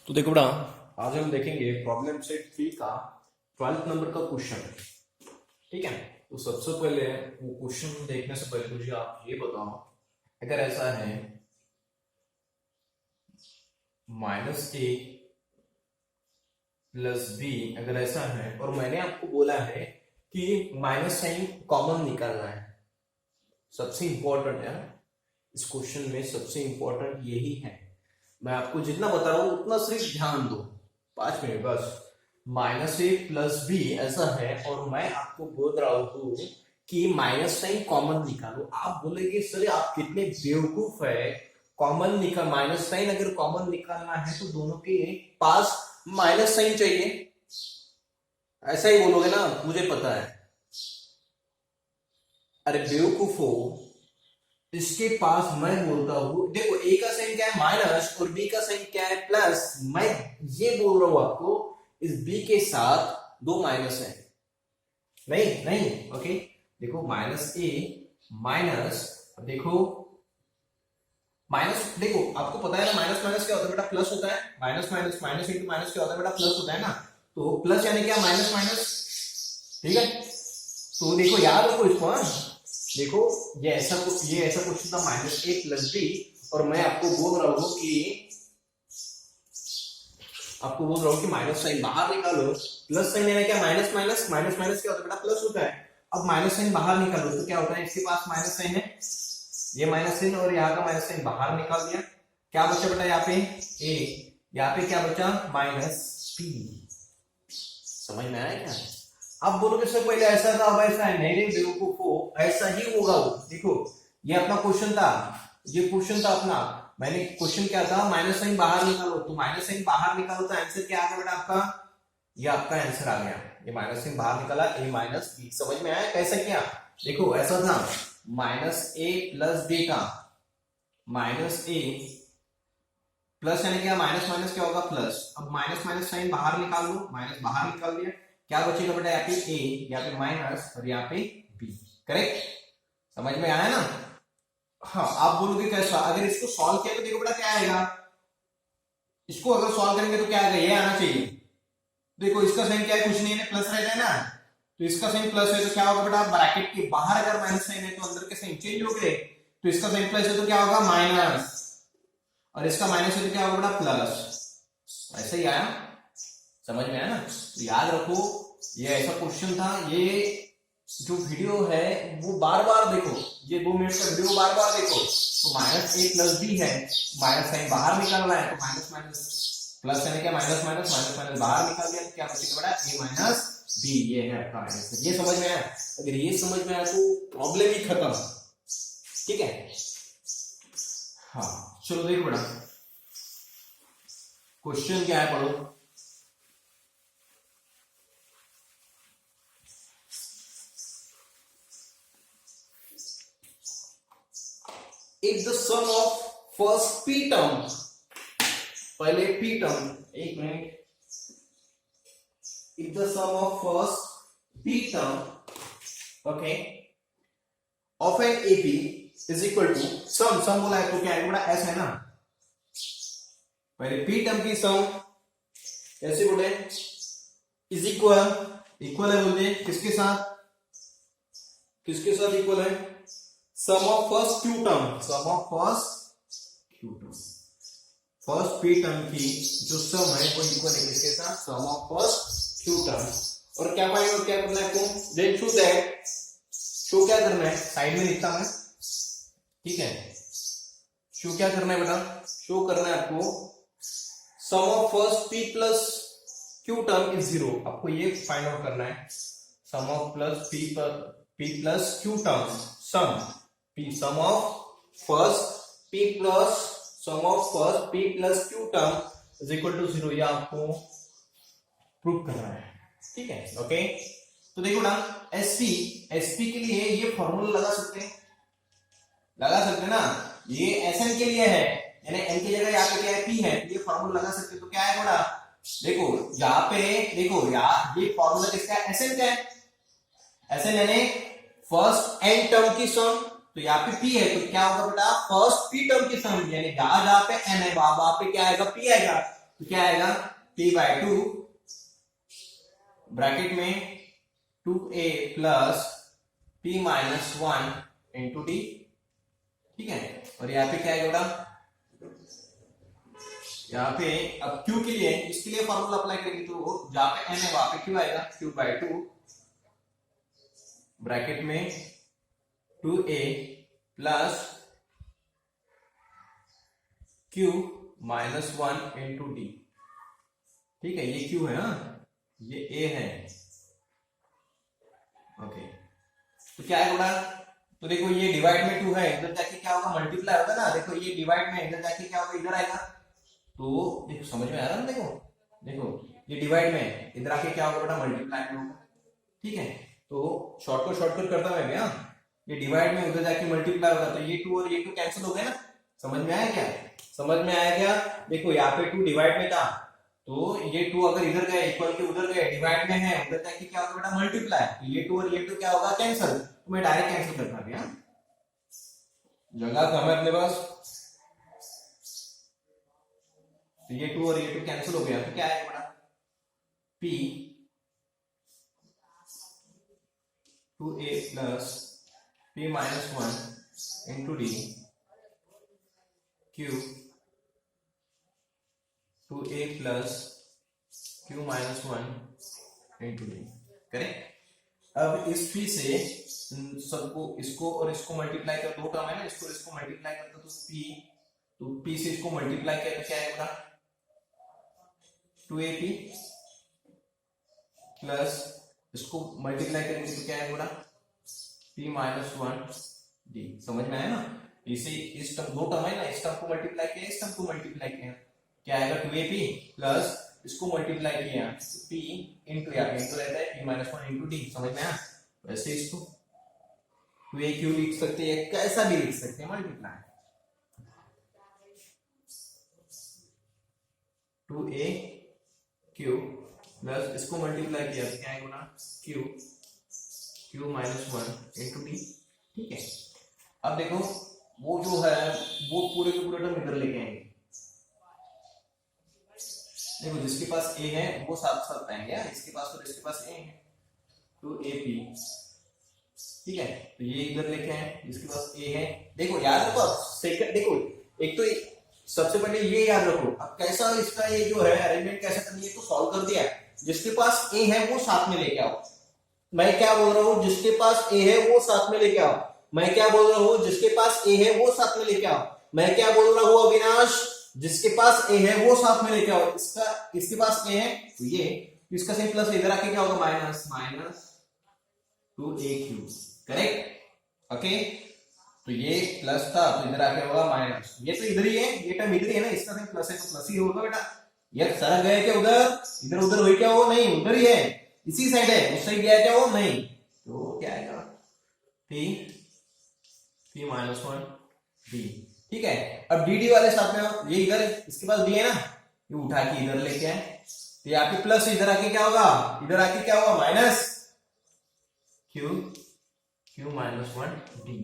तो देखो बेटा, आज हम देखेंगे प्रॉब्लम सेट 3 का 12th नंबर का क्वेश्चन। ठीक है, तो सबसे पहले वो क्वेश्चन देखने से पहले मुझे आप ये बताओ, अगर ऐसा है -a प्लस बी, अगर ऐसा है और मैंने आपको बोला है कि माइनस साइन कॉमन निकालना है। सबसे इंपॉर्टेंट है इस क्वेश्चन में, सबसे इंपॉर्टेंट यही है। मैं आपको जितना बता रहा हूं उतना सिर्फ ध्यान दो, 5 मिनट बस। -a प्लस बी ऐसा है और मैं आपको बोल रहा हूं कि माइनस साइन कॉमन निकालो। आप बोलेंगे सर आप कितने बेवकूफ है, कॉमन निकाल, माइनस साइन अगर कॉमन निकालना है तो दोनों के पास माइनस साइन चाहिए, ऐसा ही बोलोगे ना, मुझे पता है। अरे बेवकूफ हो, इसके पास मैं बोलता हूं, देखो ए का साइन क्या है माइनस और बी का साइन क्या है प्लस। मैं ये बोल रहा हूं आपको इस बी के साथ 2 माइनस है, नहीं नहीं ओके। देखो माइनस ए माइनस, देखो माइनस, देखो आपको पता है ना माइनस माइनस क्या होता है बेटा, प्लस होता है। Minus minus minus into minus क्या होता है बेटा, प्लस होता है ना। तो प्लस यानी क्या, माइनस माइनस। ठीक है, तो देखो याद रखो इसको। देखो ये ऐसा क्वेश्चन था -a प्लस बी, और मैं आपको बोल रहा हूं कि माइनस साइन बाहर निकालो, प्लस साइन यानी क्या, माइनस माइनस माइनस माइनस क्या होता है बेटा, प्लस होता है। अब माइनस साइन बाहर निकालो तो क्या होता है, इसके पास माइनस साइन है, ये माइनस साइन और यहाँ का माइनस साइन बाहर निकाल दिया, क्या बचा बेटा यहाँ पे a, यहाँ पे क्या बचा -b। समझ में आया क्या? आप बोलोगे सर पहले ऐसा था अब ऐसा है, नहीं रे बेवकूफो, ऐसा ही होगा वो। देखो ये अपना क्वेश्चन था, ये क्वेश्चन था अपना, मैंने क्वेश्चन क्या था, माइनस साइन बाहर निकालो, तो माइनस साइन बाहर निकालो तो आंसर क्या आ गया बेटा आपका, ये आपका आंसर आ गया। ये माइनस साइन बाहर निकाला, a माइनस बी। समझ में आया कैसा किया? देखो ऐसा था -a प्लस बी का, -a प्लस यानी क्या, माइनस माइनस क्या होगा प्लस। अब माइनस माइनस साइन बाहर निकाल लो, माइनस बाहर निकाल दिया, क्या बचेगा बेटा, यहाँ पे a, यहाँ पे माइनस और यहाँ पे b। करेक्ट, समझ में आया ना? हाँ, आप बोलोगे कैसा, अगर इसको सॉल्व किया तो देखो बेटा क्या आएगा, इसको अगर सॉल्व करेंगे तो क्या आएगा, ये आना चाहिए। देखो इसका साइन क्या है, कुछ नहीं है, प्लस रहता है ना, तो इसका साइन प्लस है तो क्या होगा बेटा, ब्रैकेट के बाहर अगर माइनस साइन है तो अंदर के साइन चेंज हो गए, तो इसका साइन प्लस है तो क्या होगा माइनस, और इसका माइनस है तो क्या होगा बेटा प्लस। ऐसा ही आया, समझ में आया ना? तो याद रखो ये ऐसा क्वेश्चन था। ये जो वीडियो है वो बार बार देखो, ये 2 मिनट का वीडियो बार बार देखो। तो -a प्लस बी है, माइनस साइन बाहर निकालना है, तो माइनस माइनस प्लस यानी क्या, माइनस माइनस माइनस माइनस बाहर निकाल दिया तो क्या बचेगा बेटा, a माइनस बी। ये है आपका आंसर। ये समझ में आया? अगर ये समझ में आया तो प्रॉब्लम ही खत्म। ठीक है, हाँ चलो देखो बेटा क्वेश्चन क्या है, पढ़ो। If the sum of first p term, पहले p term, एक minute, if the sum of first p term, okay, of an AP is equal to sum बोला है तो क्या है बड़ा, s है ना, पहले p term की सम कैसे बोले, इज इक्वल है बोलते, किसके साथ इक्वल है, sum of first Q term, first P term की जो सम है वो इक्वल है किसके साथ, sum of first Q term. और क्या पाएंगे, और क्या करना है आपको, देन शो दैट, शो क्या करना है, साइड में लिखता हूं, ठीक है, शो क्या करना है बेटा, शो करना है आपको sum of first P plus Q term is 0। आपको ये फाइंड आउट करना है, sum of plus P plus Q term, sum of first p plus Q term is equal to 0। ये आपको प्रूव करना है, ठीक है, ओके। तो देखो ना sp के लिए ये फॉर्मूला लगा सकते हैं ना, ये sn के लिए है, यानी n की जगह यहाँ पे क्या है, p है, ये फॉर्मूला लगा सकते हैं। तो क्या है थोड़ा, देखो यहाँ पे, देखो यहाँ ये फॉर्मूला किसका है, sn का है, sn यानी फर्स्ट n टर्म की सम, तो यहाँ पे p है तो क्या होगा बेटा, फर्स्ट p टर्म की सम, यानी जहां पे n है वहां पे क्या आएगा, p आएगा। तो क्या आएगा p/2 ब्रैकेट में 2a plus p minus 1 into D, ठीक है। और यहाँ पे क्या है बेटा, यहाँ पे अब q के लिए इसके लिए फॉर्मूला अप्लाई करेंगे तो जहां पे n है वहां पे q आएगा, q/2 ब्रैकेट में 2a plus q minus 1 into D, ठीक है। ये q है, हाँ ये a है, ओके। तो क्या है बेटा, तो देखो ये डिवाइड में 2 है, इधर जाके क्या होगा मल्टीप्लाई होगा ना, देखो ये डिवाइड में इधर जाके क्या होगा इधर आएगा, तो देखो समझ में आ रहा है ना, देखो देखो ये डिवाइड में इधर आके क्या होगा बेटा मल्टीप्लाई में होगा, ठीक है। तो शॉर्टकट करता मैं भैया, ये डिवाइड में उधर जाके मल्टीप्लाई होगा, तो ये 2 और ये 2 कैंसिल हो गए ना, समझ में आया क्या, समझ में आया क्या। देखो यहाँ पे 2 डिवाइड में था, तो ये 2 अगर इधर गए इक्वल के उधर गए, डिवाइड में है उधर जाके क्या होगा बेटा मल्टीप्लाई, तो ये 2 और ये 2 क्या होगा कैंसिल, तो मैं डायरेक्ट कैंसिल करता भैया, जगह कम है अपने पास, तो ये 2 और ये 2 कैंसिल हो गया, तो क्या है बेटा p 2a plus p minus 1 into D q 2a plus q minus 1 into D, correct. अब इस p से सबको इसको और इसको मल्टीप्लाई कर, दो टर्म है ना, इसको इसको मल्टीप्लाई करता तो p से इसको मल्टीप्लाई किया तो क्या आएगा 2ap प्लस इसको मल्टीप्लाई करेंगे तो क्या आएगा p माइनस 1 डी, समझ में आया ना। इसे इस टर्म दो टर्म है ना, इस टर्म को मल्टीप्लाई किया इस टर्म को मल्टीप्लाई किया, क्या आएगा 2ap प्लस इसको मल्टीप्लाई किया p इंटू या इंटू रहता है p माइनस 1 इंटू डी, समझ में आया। वैसे इसको 2aq लिख सकते हैं, कैसा भी लिख सकते हैं मल्टीप्लाई 2aq प्लस इसको मल्टीप्लाई किया तो क्या आएगा q माइनस 1 इंटू डी, ठीक है। अब देखो वो जो है वो पूरे के पूरे टर्म इधर लेके आएंगे, देखो जिसके पास a है वो साथ साथ आएंगे, इसके पास और इसके पास a है, तो ap, ठीक है। तो ये इधर लेके आए, जिसके पास a है, देखो याद रखो सेकंड, देखो एक तो सबसे पहले ये याद रखो, अब कैसा इसका ये जो है अरेंजमेंट कैसे करनी है तो सॉल्व कर दिया, जिसके पास a है वो साथ में लेके आओ, मैं क्या बोल रहा हूं जिसके पास a है वो साथ में लेके आओ, मैं क्या बोल रहा हूं जिसके पास a है वो साथ में लेके आओ, मैं क्या बोल रहा हूं अविनाश जिसके पास a है वो साथ में लेके आओ, इसके पास a है तो ये इसका सेम प्लस इधर आके क्या होगा माइनस 2aq, करेक्ट, ओके। तो ये प्लस था तो इधर आके होगा माइनस, ये तो इधर ही है, ये टर्म इधर ही है ना, इसका सेम प्लस है तो प्लस ही होगा बेटा। यार सर गए क्या उधर, इधर उधर हुई क्या, वो नहीं उधर ही है, इसी साइड है, उस साइड गया क्या वो नहीं, तो क्या आएगा p माइनस 1 डी, ठीक है। अब डी डी वाले साथ में ये इधर इसके पास डी है ना, ये उठा के इधर लेके आए, तो यहाँ पे प्लस इधर आके क्या होगा, इधर आके क्या होगा minus q minus 1 d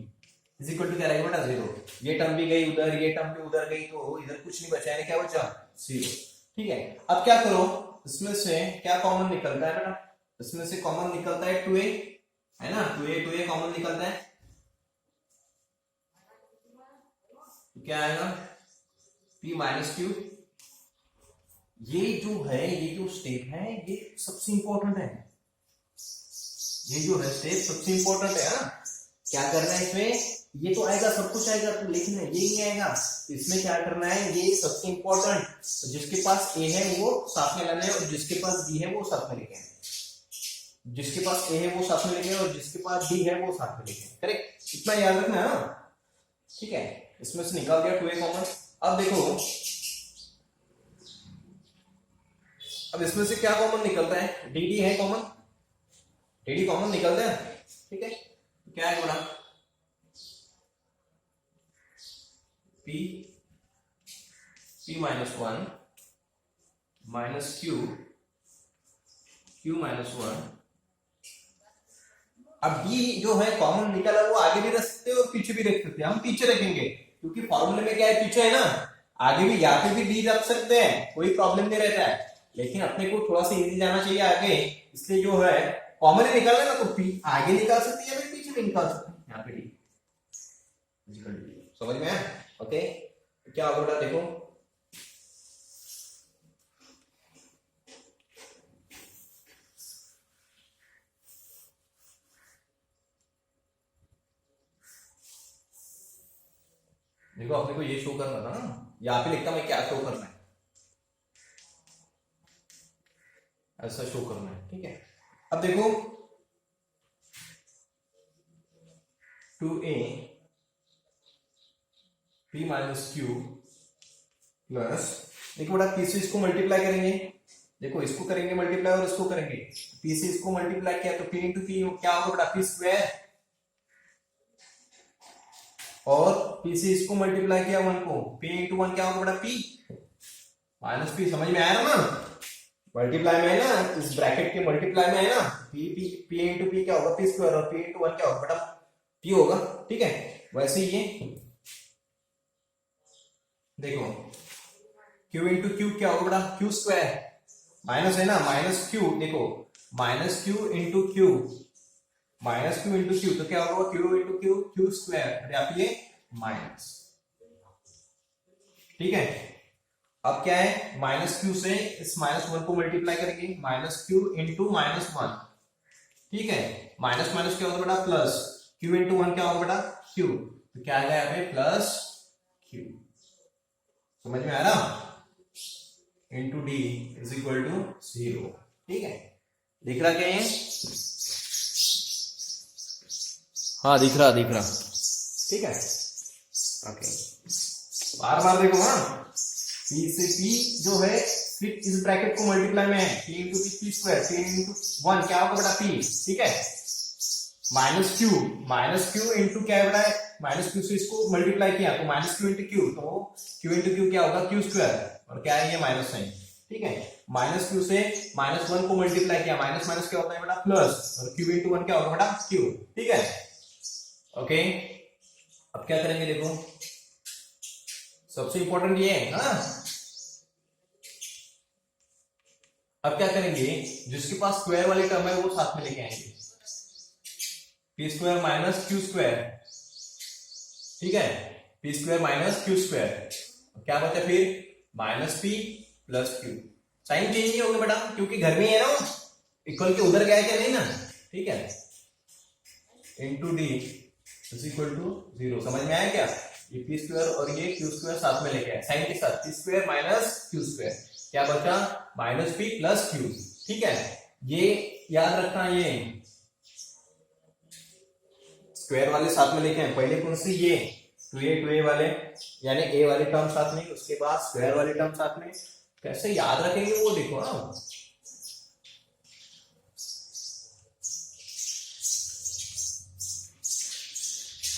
is equal to क्या रहेगा बेटा 0। ये टर्म भी गई उधर, ये टर्म भी उधर गई, तो इधर कुछ नहीं बचा, क्या बचा 0, ठीक है। अब क्या करो, इसमें से क्या कॉमन निकलता है बेटा, इसमें से कॉमन निकलता है 2a है ना, 2a कॉमन निकलता है, तो क्या आएगा p माइनस q। ये जो है ये जो स्टेप है ये सबसे इंपॉर्टेंट है, ये जो है स्टेप सबसे इंपॉर्टेंट है, क्या करना है इसमें, ये तो आएगा सब कुछ आएगा तो, लेकिन ये नहीं आएगा, इसमें क्या करना है ये सबसे इंपॉर्टेंट, तो जिसके पास a है वो साथ में लाना है और जिसके पास b है वो साथ में लेके आए, जिसके पास a है वो साथ में लेके और जिसके पास b है वो साथ में लेके, करेक्ट, इतना याद रखना है, ठीक है। इसमें से निकाल दिया 2a कॉमन। अब देखो अब इसमें से क्या कॉमन निकलता है, dd है कॉमन, dd कॉमन निकलता है, ठीक है। तो क्या है बोला p minus 1 minus q minus 1। अब b जो है कॉमन निकला वो आगे भी रख सकते हैं और पीछे भी रख सकते हैं, हम पीछे रखेंगे क्योंकि फॉर्मूले में क्या है पीछे है ना, आगे भी यहाँ पे भी डी रख सकते हैं, कोई प्रॉब्लम नहीं रहता है, लेकिन अपने को थोड़ा सा इजी जाना चाहिए आगे, इसलिए जो है कॉमन ही निकालना ना, तो पी आगे निकाल सकते हैं या फिर पीछे भी निकाल सकते हैं, यहाँ पे डी समझ में आया? ओके, क्या होगा बेटा देखो, देखो अपने को ये शो करना था ना, यहाँ पे लिखता मैं क्या शो करना है, ऐसा शो करना है, ठीक है। अब देखो 2a p minus Q plus, देखो बेटा पी से इसको मल्टीप्लाई करेंगे, देखो इसको करेंगे मल्टीप्लाई और इसको करेंगे, पी से इसको मल्टीप्लाई किया तो p इंटू पी क्या होगा बेटा पी स्क्वायर, और पी से इसको मल्टीप्लाई किया 1 को, p इंटू 1 क्या होगा बेटा p माइनस पी, समझ में आया ना, मल्टीप्लाई में है ना, इस ब्रैकेट के मल्टीप्लाई में है ना, p p इंटू पी क्या होगा पी स्क्वायर, और p इंटू 1 क्या होगा बेटा p होगा, ठीक है। वैसे ये देखो q इंटू क्यू क्या होगा बेटा q स्क्वायर, माइनस है ना, माइनस क्यू, देखो minus q into Q, minus q into Q, तो क्या होगा Q into Q Q square, या फिर ये माइनस, ठीक है। अब क्या है, माइनस क्यू से इस माइनस 1 को मल्टीप्लाई करेंगे, माइनस क्यू इंटू माइनस 1, ठीक है, माइनस माइनस क्या होगा बेटा प्लस, क्यू इंटू 1 क्या होगा बेटा क्यू, तो क्या आएगा यहाँ पे प्लस क्यू, समझ में आ रहा, into d is equal to 0, ठीक है। दिख रहा क्या है, हाँ दिख रहा, ठीक है, ओके। बार बार देखो हाँ, p से p जो है फिर इस ब्रैकेट को मल्टीप्लाई में है, p into P square, p into 1 क्या होगा बेटा p, ठीक है, माइनस क्यू इंटू क्या है बेटा, माइनस क्यू से इसको मल्टीप्लाई किया तो माइनस क्यू इंटू क्यू, तो क्यू इंटू क्यू क्या होगा क्यू स्क्वायर, और क्या है ये माइनस साइन, ठीक है। माइनस क्यू से माइनस 1 को मल्टीप्लाई किया, माइनस माइनस क्या होता है बेटा प्लस, और क्यू इंटू 1 क्या होगा बेटा क्यू, ठीक है, ओके। अब क्या करेंगे देखो, सबसे इंपॉर्टेंट ये है ना, अब क्या करेंगे, जिसके पास स्क्वायर वाली टर्म है वो साथ में लेके आएंगे, p square minus q square, ठीक है, p square minus q square, क्या बचा फिर minus p plus q, sign change नहीं होगा बेटा क्योंकि घर में है ना, इक्वल के उधर गया क्या नहीं ना, ठीक है, into d is equal to 0, समझ में आया क्या, ये पी स्क्वायर और ये क्यू स्क्वायर साथ में लेके आए, साइन के साथ P square minus q square, क्या बचा माइनस पी प्लस क्यू, ठीक है। ये याद रखना, ये स्क्वायर वाले साथ में लेके आए, पहले कौन सी ये टू ए वाले यानी ए वाली टर्म साथ में, उसके बाद स्क्वायर वाली टर्म साथ में, कैसे याद रखेंगे वो देखो ना,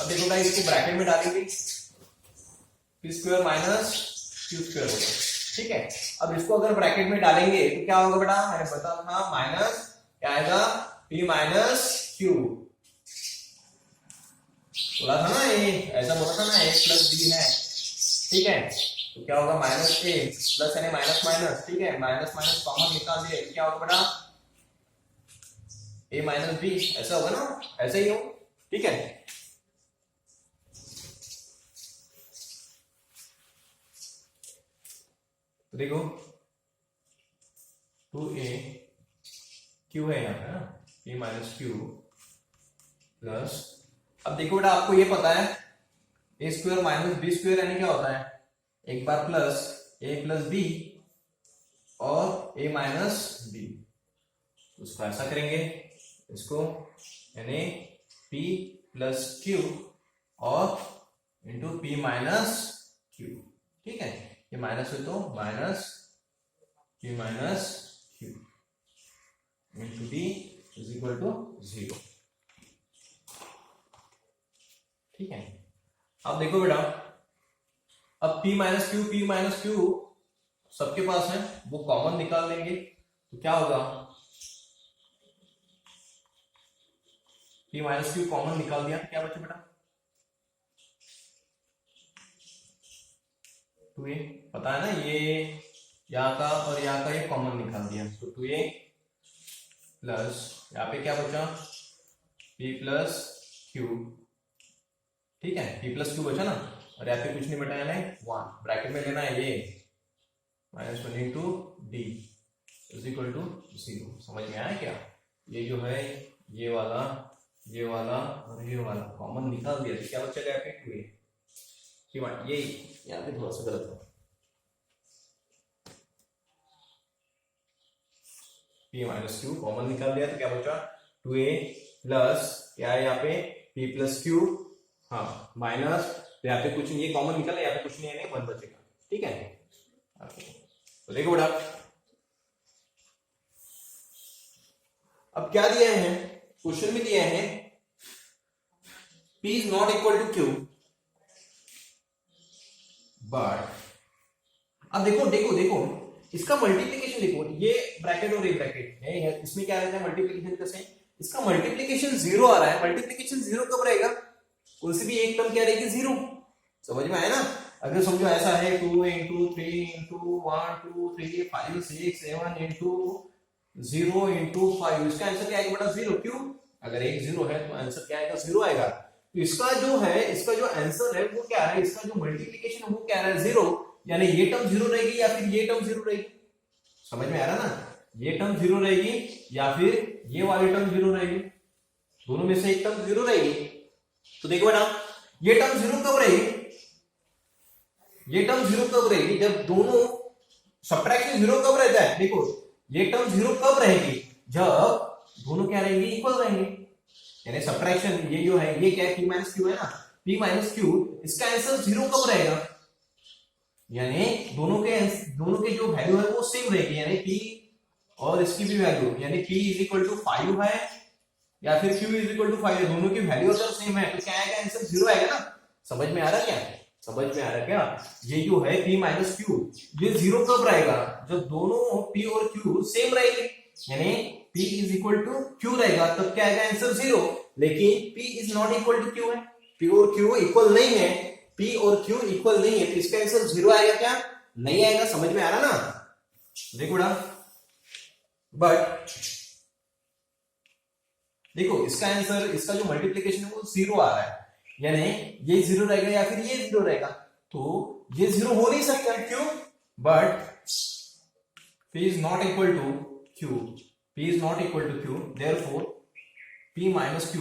अब देखो भाई इसको ब्रैकेट में डालेंगे, P square minus q square होगा, ठीक है। अब इसको अगर ब्रैकेट में डालेंगे तो क्या होगा बेटा, मैंने बताया था माइनस क्या आएगा पी माइनस क्यू, बोला था ना, ये ऐसा बोला था ना, ए प्लस बी है, ठीक है, तो क्या होगा माइनस ए प्लस यानी माइनस माइनस, ठीक है, माइनस माइनस कॉमन निकाल दिए, क्या होगा बेटा ए माइनस बी, ऐसा होगा ना, ऐसा ही हो, ठीक है। तो देखो 2a क्यू है यहाँ पे ना, p माइनस क्यू प्लस, अब देखो बेटा आपको ये पता है ए स्क्वायर माइनस बी स्क्वायर यानी क्या होता है, एक बार प्लस ए प्लस बी और ए माइनस बी, उसको ऐसा करेंगे, इसको यानी p प्लस क्यू और इंटू पी माइनस क्यू, ठीक है, ये माइनस है तो minus p minus q into d is equal to 0, ठीक है। अब देखो बेटा, अब p माइनस क्यू सबके पास है, वो कॉमन निकाल लेंगे, तो क्या होगा p माइनस क्यू कॉमन निकाल दिया तो क्या बचा बेटा 2a पता है ना, ये यहाँ का और यहाँ का ये कॉमन निकाल दिया, तो 2a प्लस यहाँ पे क्या बचा p प्लस q, ठीक है, p प्लस q बचा ना, और यहाँ पे कुछ नहीं बटाया है 1, ब्रैकेट में लेना है ये -1 into d is equal to 0। समझ में आया क्या? ये जो है ये वाला और ये वाला कॉमन निकाल दिया, तो क्या बचेगा यहाँ पे 2a, ये यहाँ पे थोड़ा सा गलत है, p माइनस क्यू कॉमन निकाल दिया, तो क्या बचा 2a प्लस क्या है यहाँ पे p प्लस क्यू, हाँ माइनस, तो यहाँ पे कुछ नहीं, ये कॉमन निकाला, यहाँ पे कुछ नहीं है, 1 बचेगा, ठीक है। तो देखो बेटा अब क्या दिया है, क्वेश्चन में दिया है p is not equal to q, but अब देखो इसका मल्टीप्लीकेशन देखो, ये ब्रैकेट और ये ब्रैकेट है, इसमें क्या रहता है मल्टीप्लीकेशन कैसे, इसका मल्टीप्लीकेशन 0 आ रहा है, मल्टीप्लीकेशन 0 कब रहेगा, कोई सी भी एक टर्म क्या रहेगी 0, समझ में आया ना। अगर समझो ऐसा है 2 इंटू 3 इंटू 1 2 3 5 6 7 इंटू 0 इंटू 5, इसका आंसर क्या आएगा बेटा 0, क्यों, अगर एक 0 है तो आंसर क्या आएगा 0 आएगा, तो इसका जो आंसर है वो क्या है, इसका जो मल्टीप्लीकेशन है वो क्या है 0, यानी ये टर्म 0 रहेगी या फिर ये टर्म 0 रहेगी, समझ में आ रहा ना, ये टर्म 0 रहेगी या फिर ये वाली टर्म 0 रहेगी, दोनों में से एक टर्म 0 रहेगी। तो देखो बेटा ये टर्म 0 कब रहेगी, ये टर्म 0 कब रहेगी, जब दोनों सब्ट्रैक्शन 0 कब रहता है, देखो ये टर्म 0 कब रहेगी, जब दोनों क्या रहेंगे इक्वल रहेंगे, यानी सब्ट्रैक्शन ये जो है ये क्या है p माइनस क्यू है ना, p माइनस क्यू, इसका आंसर 0 कब रहेगा, यानी दोनों के जो वैल्यू है वो सेम रहेगी, यानी p और इसकी भी वैल्यू, यानी p इज इक्वल टू 5 है या फिर q इज इक्वल टू 5 है, दोनों की वैल्यू अगर सेम है तो क्या आएगा आंसर 0 आएगा ना, समझ में आ रहा क्या, समझ में आ रहा क्या, ये जो है p माइनस क्यू ये 0 कब रहेगा, जब दोनों p और q सेम रहेंगे, यानी p is equal to q रहेगा, तब क्या आएगा आंसर 0, लेकिन p is not equal to q है, p और q इक्वल नहीं है, p और q इक्वल नहीं है, तो इसका आंसर 0 आएगा क्या, नहीं आएगा, समझ में आ रहा ना। देखो बेटा बट देखो इसका आंसर, इसका जो मल्टीप्लीकेशन है वो 0 आ रहा है, यानी ये 0 रहेगा या फिर ये 0 रहेगा, तो ये 0 हो नहीं सकता, क्यों, but p is not equal to q, p is not equal to q, therefore p minus q,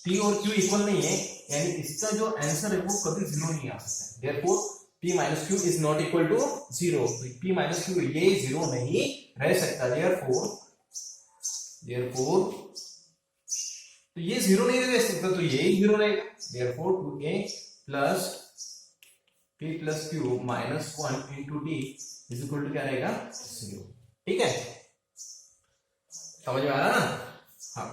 p और q इक्वल नहीं है, यानी इसका जो आंसर है वो कभी 0 नहीं आ सकता, therefore p minus q is not equal to 0, p minus q ये 0 नहीं रह सकता, देयरफॉर तो ये 0 नहीं रह सकता, तो ये 0 रहेगा, therefore 2a plus p plus q minus 1 into d is equal to क्या रहेगा 0, ठीक है, समझ में आ रहा ना। हाँ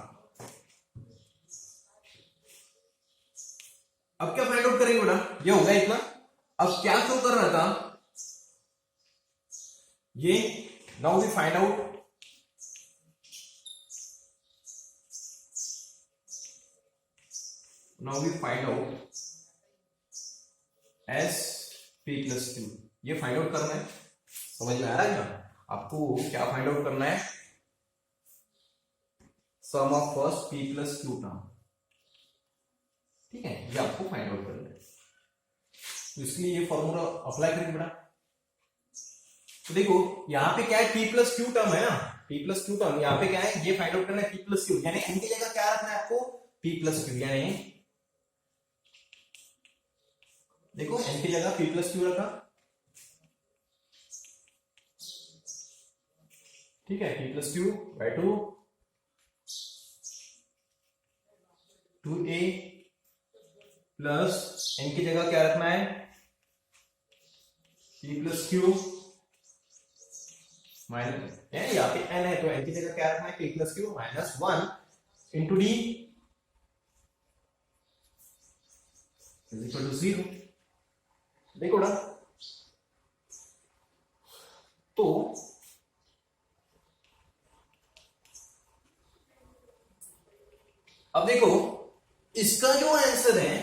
अब क्या फाइंड आउट करेंगे बेटा, ये होगा इतना, अब क्या शो कर रहा था ये, now we find out s p plus q, ये फाइंड आउट करना है, समझ में आ रहा है ना, आपको क्या फाइंड आउट करना है, sum of first p plus q term, ठीक है, ये आपको फाइंड आउट करना है, तो इसलिए ये फॉर्मूला अप्लाई करेंगे बेटा। तो देखो यहाँ पे क्या है p प्लस क्यू टर्म है ना, p प्लस क्यू टर्म, यहाँ पे क्या है ये फाइंड आउट करना है p प्लस क्यू, यानी n की जगह क्या रखना है आपको p प्लस क्यू, यानी देखो n की जगह p प्लस क्यू रखा, ठीक है, p plus q by 2a plus n की जगह क्या रखना है p प्लस क्यू माइनस, यहाँ पे n है तो n की जगह क्या रखना है p plus q minus 1 into d is equal to 0। देखो ना, तो अब देखो इसका जो आंसर है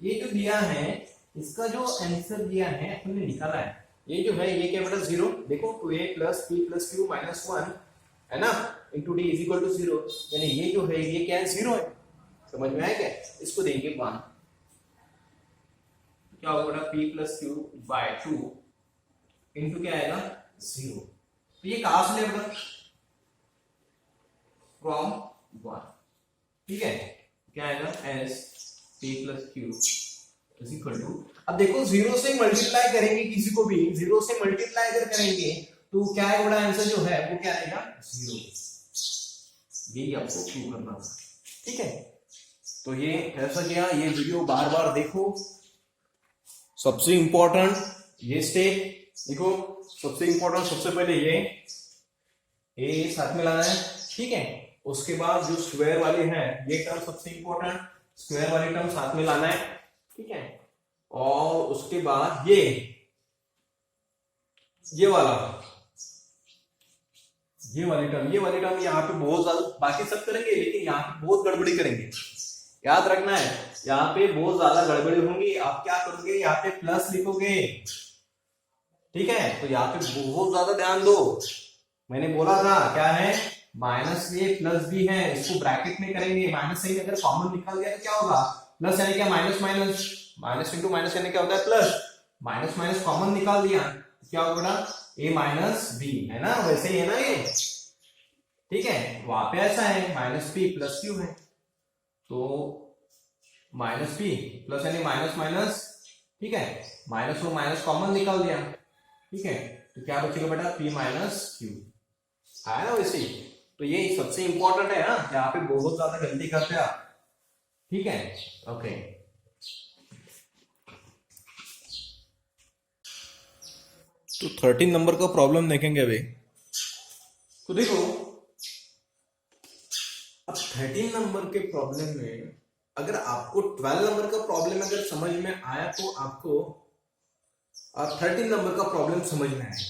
ये जो दिया है इसका जो आंसर दिया है अपन ने निकाला है, ये जो है ये क्या बेटा 0, देखो 2a plus p plus q minus 1 है ना, into d is equal to 0, यानी ये जो है ये क्या है 0 है। समझ में आया क्या? इसको देंगे 1, क्या होगा बेटा p plus q by 2 into क्या आएगा 0। तो ये कहां से लेगा फ्रॉम 1, ठीक है, क्या आएगा s p plus q is equal to, अब देखो 0 से मल्टीप्लाई करेंगे, किसी को भी 0 से मल्टीप्लाई अगर करेंगे तो क्या है बड़ा आंसर जो है वो क्या आएगा 0। यही आपको प्रूव करना है, ठीक है। तो ये ऐसा किया, ये वीडियो बार बार देखो। सबसे इंपॉर्टेंट ये स्टेप देखो, सबसे इंपॉर्टेंट सबसे पहले ये साथ में लाना है, ठीक है। उसके बाद जो स्क्वायर वाले हैं ये टर्म सबसे इंपॉर्टेंट, स्क्वायर वाली टर्म साथ में लाना है, ठीक है। और उसके बाद ये वाली टर्म यहाँ पे बहुत ज्यादा, बाकी सब करेंगे लेकिन यहाँ पे बहुत गड़बड़ी करेंगे, याद रखना है, यहाँ पे बहुत ज्यादा गड़बड़ी होंगी। आप क्या करोगे, यहाँ पे प्लस लिखोगे, ठीक है। तो यहाँ पे बहुत ज्यादा ध्यान दो, मैंने बोला था क्या है माइनस ये प्लस भी है, इसको ब्रैकेट में करेंगे, माइनस साइन अगर कॉमन निकाल गया तो क्या होगा प्लस, यानी क्या minus minus, minus into minus यानी क्या होता है प्लस, माइनस माइनस कॉमन निकाल दिया क्या होगा बेटा a माइनस बी, है ना, वैसे ही है ना ये, ठीक है। वहां पे ऐसा है माइनस p प्लस q है, तो माइनस p प्लस यानी माइनस माइनस, ठीक है, माइनस और माइनस कॉमन निकाल दिया, ठीक है। तो क्या बचेगा बेटा p माइनस q, आया ना वैसे ही। तो ये सबसे इंपॉर्टेंट है ना, यहाँ पे बहुत ज्यादा गलती करते हैं आप, ठीक है, ओके। तो 13 नंबर का प्रॉब्लम देखेंगे अभी। तो देखो अब 13 नंबर के प्रॉब्लम में अगर आपको 12 नंबर का प्रॉब्लम अगर समझ में आया तो आपको 13 नंबर का प्रॉब्लम समझ में आएगा।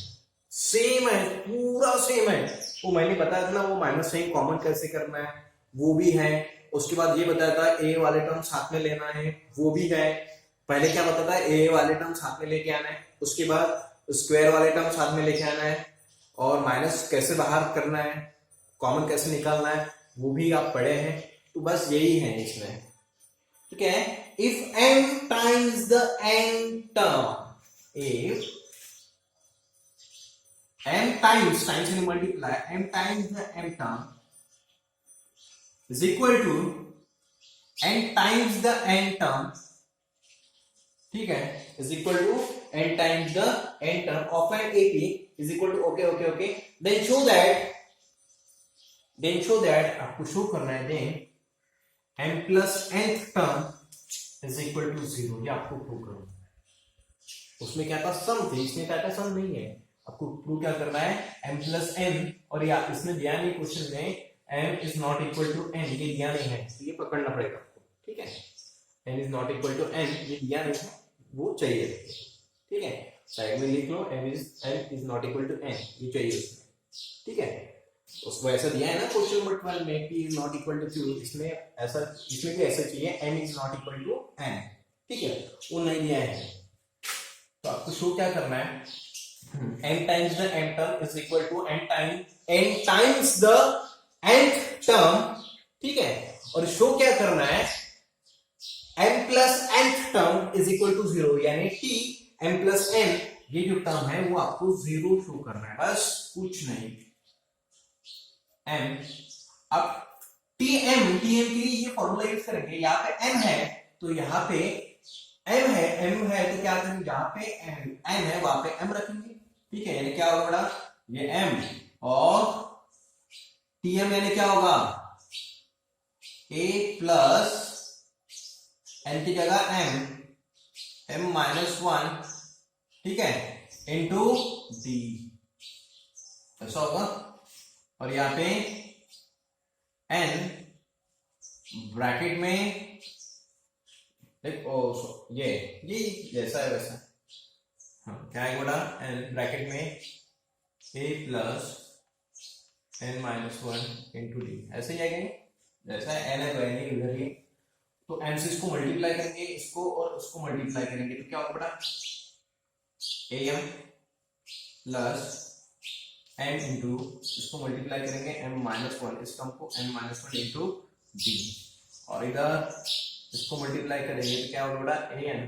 सेम है, पूरा सेम है। वो मैंने बताया था ना, वो माइनस साइन कॉमन कैसे करना है वो भी है। उसके बाद ये बताया था ए वाले टर्म साथ में लेना है, वो भी है। पहले क्या बताता है, ए वाले टर्म साथ में लेके आना है, उसके बाद स्क्वायर वाले टर्म साथ में लेके आना है, और माइनस कैसे बाहर करना है, कॉमन कैसे निकालना है वो भी आप पढ़े हैं। तो बस यही है इसमें, ठीक है। If m times the n term, if m times यानी multiply m times the m term is equal to n times the n term, ठीक है, is equal to n times the n term of an AP is equal to okay, then show that आपको show करना है then m plus nth term is equal to 0, ये आपको prove करना है। उसमें क्या था सम थी, इसमें क्या था सम नहीं है। आपको प्रूव क्या करना है m plus n, और या इसमें दिया नहीं क्वेश्चन में m is not equal to n, ये दिया नहीं है, तो ये पकड़ना पड़ेगा आपको, ठीक है। n is not equal to n ये दिया नहीं है, वो चाहिए, ठीक है। साइड में लिख लो m is not equal to n, ये चाहिए उसमें, ठीक है। उसको ऐसा दिया है ना क्वेश्चन नंबर 12 में p is not equal to q, इसमें ऐसा, इसमें भी ऐसा चाहिए m is not equal to n, ठीक है, वो नहीं दिया है। तो आपको शो क्या करना है, n times the m term is equal to n times the nth term, ठीक है। और शो क्या करना है m plus nth term is equal to 0, यानी t m plus n ये जो टर्म है वो आपको 0 शो करना है, बस कुछ नहीं। m, अब tm के लिए ये फॉर्मूला यूज करेंगे। यहाँ पे m है तो यहाँ पे m है तो क्या करेंगे, जहां पे n है वहां पे m रखेंगे, ठीक है। यानी क्या होगा बड़ा, ये m और tm यानी क्या होगा a प्लस n की जगह m माइनस 1, ठीक है, इंटू d, ऐसा होगा। और यहाँ पे n ब्रैकेट में ये जैसा है वैसा, हाँ क्या है बड़ा, n ब्रैकेट में a plus n minus 1 into d, ऐसे ही आएगा, जैसा n है तो n ही उधर ही। तो n से इसको मल्टीप्लाई करेंगे, इसको और उसको मल्टीप्लाई करेंगे, तो क्या होगा बेटा am प्लस m इंटू इसको मल्टीप्लाई करेंगे m माइनस वन, इस टर्म को m minus one into D, और इधर इसको मल्टीप्लाई करेंगे तो क्या होगा बेटा an,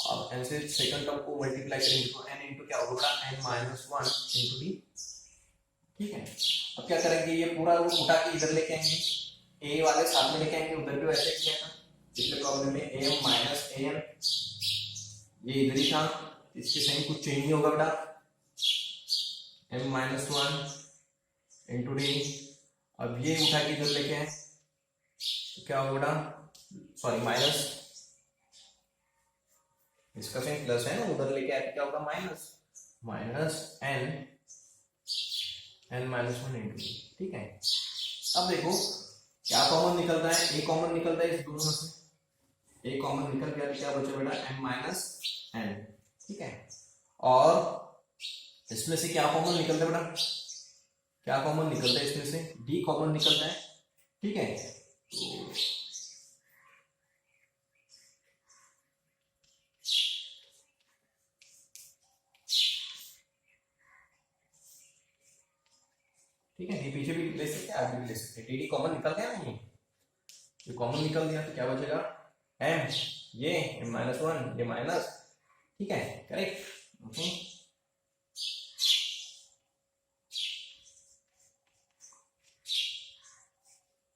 और n से सेकंड टर्म को मल्टीप्लाई करेंगे तो n इंटू क्या होगा बेटा n minus one into D. ठीक है, अब क्या करेंगे, ये पूरा रूट उठा के इधर लेके आएंगे, a वाले साथ में लेके आएंगे, उधर भी वैसे किया था पिछले प्रॉब्लम में, am माइनस an ये इधर ही था, इसके साइन कुछ चेंज नहीं होगा बेटा, m minus one into D. अब ये उठा के इधर लेके आए तो क्या होगा बेटा, सॉरी माइनस, इसका साइन प्लस है ना, उधर लेके आए तो क्या होगा minus, minus n minus one into D. ठीक है, अब देखो क्या कॉमन निकलता है, a कॉमन निकलता है इस दोनों से, a कॉमन निकल गया तो क्या बचा बेटा m माइनस n। ठीक है, और इसमें से क्या कॉमन निकलता है बेटा, क्या कॉमन निकलता है इसमें से, d कॉमन निकलता है। ठीक है, तो ठीक है, d पीछे भी ले सकते हैं, आगे भी ले सकते हैं, dd कॉमन निकल गया ना, ये कॉमन निकल गया तो क्या बचेगा m, ये m माइनस वन, ये माइनस। ठीक है, करेक्ट। ओके,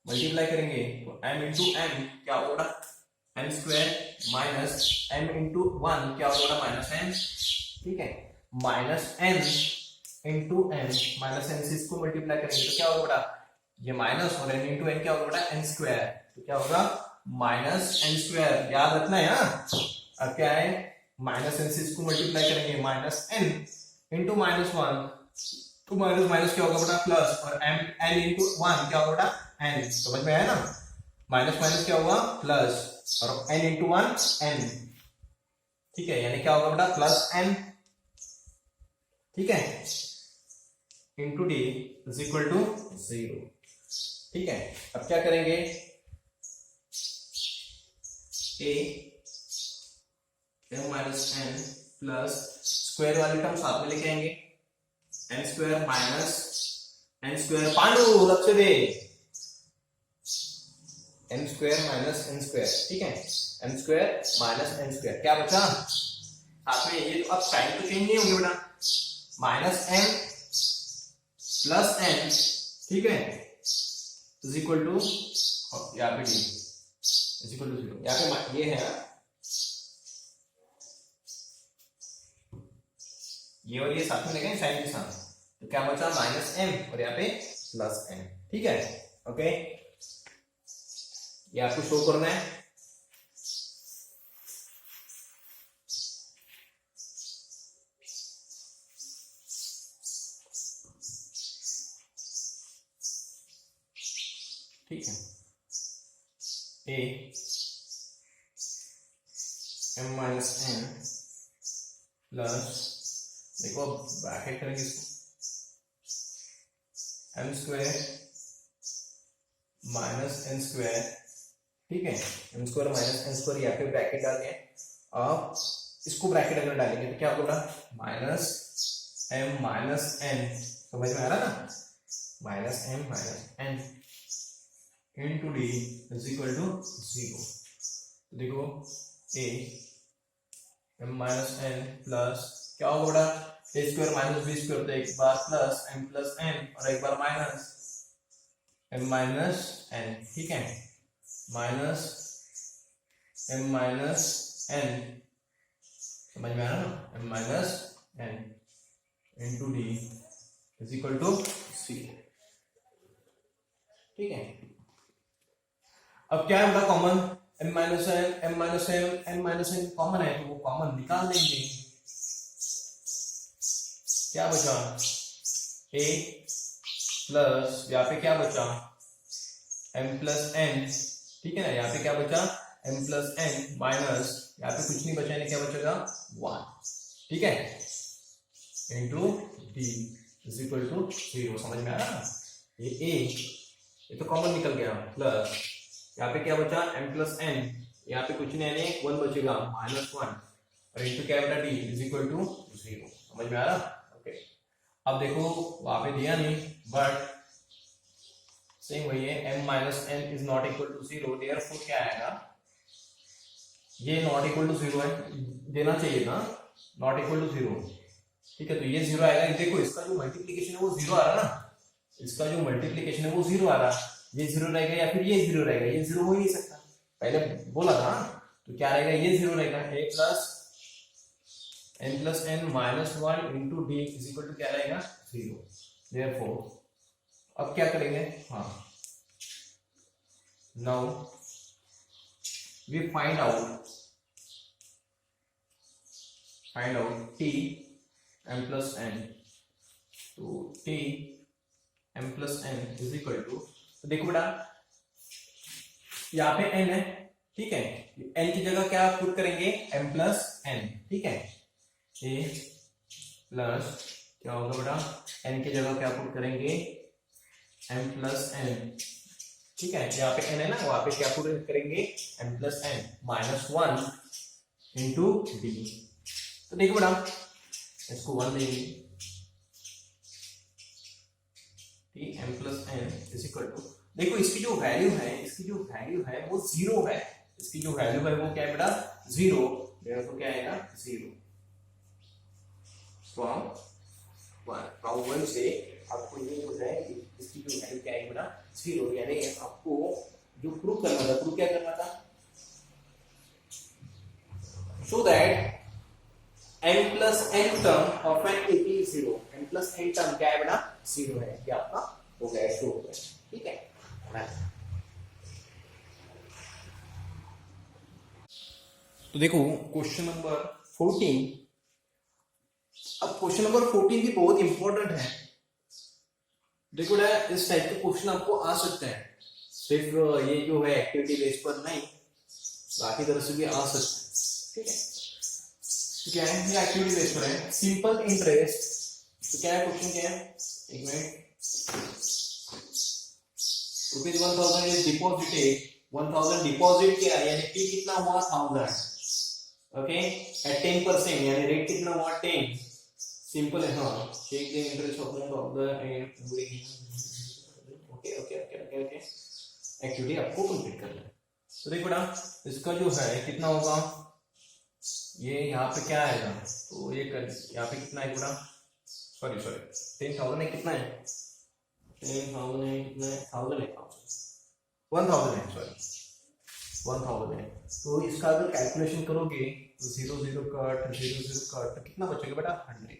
मल्टीप्लाई करेंगे तो m इंटू m क्या होगा m square minus m into one क्या होगा माइनस m। ठीक है, minus n into m, minus n से इसको मल्टीप्लाई करेंगे तो क्या होगा ये माइनस, और n इंटू n क्या होगा n स्क्वायर, तो क्या होगा माइनस n स्क्वायर, याद रखना है ना। अब क्या है, माइनस n से इसको मल्टीप्लाई करेंगे, minus n into minus one, तो माइनस माइनस क्या होगा बेटा प्लस, और n इंटू वन क्या होगा n, समझ में आया ना, माइनस माइनस क्या होगा प्लस, और n इंटू वन n। ठीक है, यानी क्या होगा बेटा प्लस n। ठीक है, into d is equal to 0। ठीक है, अब क्या करेंगे, a m minus n plus square वाले टर्म साथ में लेके आएंगे, n square minus n square, पांडु लग से दे, n square minus n square. ठीक है, n square minus n square, क्या बचा साथ में, ये तो अब साइन तो चेंज नहीं होंगे बेटा, माइनस m प्लस n। ठीक है, इज इक्वल टू, यहाँ पे d इज इक्वल टू 0, यहाँ पे ये है, ये और ये साथ में लेंगे साइन के साथ, तो क्या बचा माइनस m और यहाँ पे प्लस m। ठीक है, ओके, ये आपको शो करना है। ठीक है, a m minus n plus, देखो ब्रैकेट करेंगे इसको, m square minus n square. ठीक है, m square minus n square, यहाँ पे ब्रैकेट डाल दिया, अब इसको ब्रैकेट अगर डालेंगे तो क्या होगा माइनस m माइनस n, समझ में आ रहा ना, minus m minus n into d is equal to 0। देखो a m minus n plus क्या होगा बेटा, a square minus b square, तो एक बार प्लस m प्लस n और एक बार माइनस m माइनस n। ठीक है, माइनस m माइनस n, समझ में आ रहा ना, m minus n into d is equal to 0। ठीक है, अब क्या है common, m minus n m minus n m minus n common है, तो वो कॉमन निकाल देंगे, क्या बचा a प्लस, यहाँ पे क्या बचा m प्लस n। ठीक है ना, यहाँ पे क्या बचा m प्लस n माइनस, यहाँ पे कुछ नहीं बचा, क्या बचेगा 1। ठीक है, into d is equal to 0, समझ में आ रहा ना, ये a ये तो कॉमन निकल गया, प्लस यहाँ पे क्या बचा m प्लस n, यहाँ पे कुछ नहीं यानी 1 बचेगा -1 और इनटू क्या बेटा d इज इक्वल टू 0। समझ में आ रहा? ओके अब देखो वहां पे दिया नहीं बट सेम वही है, m minus n is not equal to 0, therefore क्या आएगा, ये नॉट इक्वल टू 0 है, देना चाहिए था नॉट इक्वल टू 0, ठीक है, तो ये 0 आएगा। देखो इसका जो मल्टीप्लीकेशन है वो 0 आ रहा ना, इसका जो मल्टीप्लीकेशन है वो 0 आ रहा, ये 0 रहेगा या फिर ये 0 रहेगा, ये 0 हो ही नहीं सकता, पहले बोला था, तो क्या रहेगा, ये 0 रहेगा, a plus n minus 1 into d is equal to क्या रहेगा 0, देयरफॉर अब क्या करेंगे, हाँ now we find out t m plus n, तो t m plus n is equal to, तो देखो बेटा यहाँ पे n है, ठीक है, n की जगह क्या पुट करेंगे m प्लस n, ठीक है, a प्लस क्या होगा बेटा n की जगह क्या पुट करेंगे m प्लस n, ठीक है, यहाँ पे n है ना, वहां पे क्या पुट करेंगे m plus n minus 1 into d, तो देखो बेटा इसको 1 लेंगे, ठीक m plus n is equal to, देखो इसकी जो वैल्यू है वो 0 है, इसकी जो वैल्यू है वो क्या है बेटा 0, तो क्या आएगा 0, फ्रॉम 1 से आपको ये हो जाए कि इसकी जो वैल्यू क्या है बेटा 0, यानी आपको जो प्रूव करना था, प्रूव क्या करना था, so that m plus n term of an at 0, m plus n term क्या है बेटा 0 है, ये आपका हो गया, शो हो गया, ठीक है। तो देखो क्वेश्चन नंबर 14, अब क्वेश्चन नंबर 14 भी बहुत इंपॉर्टेंट है, देखो ना इस टाइप के क्वेश्चन आपको आ सकते हैं, सिर्फ ये जो है एक्टिविटी बेस पर नहीं, बाकी तरह से भी आ सकते हैं, ठीक है, तो क्या है, ये एक्टिविटी बेस पर है, सिंपल इंटरेस्ट, तो क्या है क्वेश्चन, क्या है, एक मिनट, ₹1000 इज डिपॉजिटेड, 1000 डिपॉजिट किया, यानी p कितना हुआ 1000, ओके, एट 10%, यानी रेट कितना हुआ 10, सिंपल है, हाँ, take the interest amount of the okay okay okay okay okay, activity आपको कंप्लीट करना है। तो देखो बेटा इसका जो है कितना होगा, ये यहाँ पे क्या आएगा, तो ये यहाँ पे कितना है बेटा, सॉरी 10,000 है, कितना है 10,000 है, कितना है 1000 है, 1000 है, सॉरी 1000 है, तो इसका अगर कैलकुलेशन करोगे तो 0 कट 0 कट तो कितना बचेगा बेटा 100,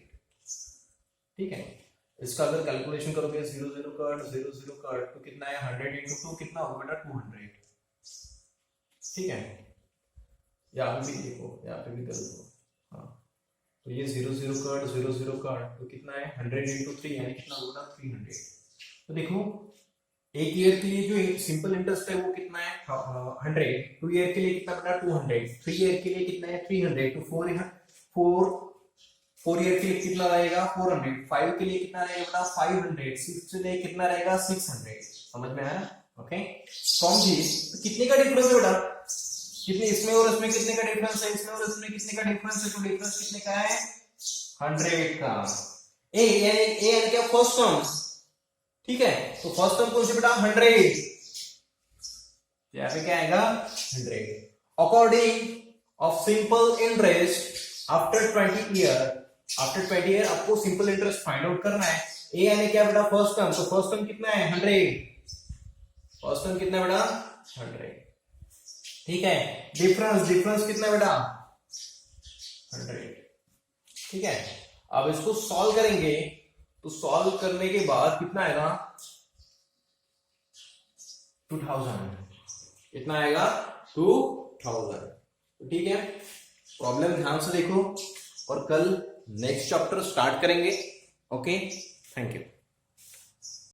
ठीक है, इसका अगर कैलकुलेशन करोगे 0 कट तो कितना है 100 इंटू 2 कितना होगा बेटा 200, ठीक है, यहाँ पे भी देखो, यहाँ पे भी कर दो, हाँ, तो ये 0 कट तो कितना है 100 इंटू 3 यानी कितना होगा 300, तो देखो एक ईयर के लिए जो सिंपल इंटरेस्ट है वो कितना है 100, 2 ईयर के लिए कितना बेटा 200, 3 ईयर के लिए कितना है 300, तो 4 ईयर के लिए कितना रहेगा 400, 5 के लिए कितना रहेगा बेटा 500, 6 के लिए कितना रहेगा 600, समझ में आया, ओके, फ्रॉम दिस कितने का डिफरेंस है बेटा, कितने इसमें और इसमें कितने का डिफरेंस है, इसमें और इसमें कितने का डिफरेंस है, तो डिफरेंस कितने का है 100 का, ए यानी क्या फर्स्ट टर्म, ठीक है, तो फर्स्ट टर्म कौन सी बेटा 100, यहाँ पे क्या आएगा 100, according of simple interest after 20 year आपको सिंपल इंटरेस्ट फाइंड आउट करना है, ए यानी क्या बेटा फर्स्ट टर्म, तो फर्स्ट टर्म कितना है 100, फर्स्ट टर्म कितना बेटा 100, ठीक है, डिफरेंस कितना बेटा 100, ठीक है, अब इसको सॉल्व करेंगे, तो सॉल्व करने के बाद कितना आएगा 2000, कितना आएगा 2000, ठीक है, प्रॉब्लम ध्यान से देखो और कल नेक्स्ट चैप्टर स्टार्ट करेंगे, ओके, थैंक यू।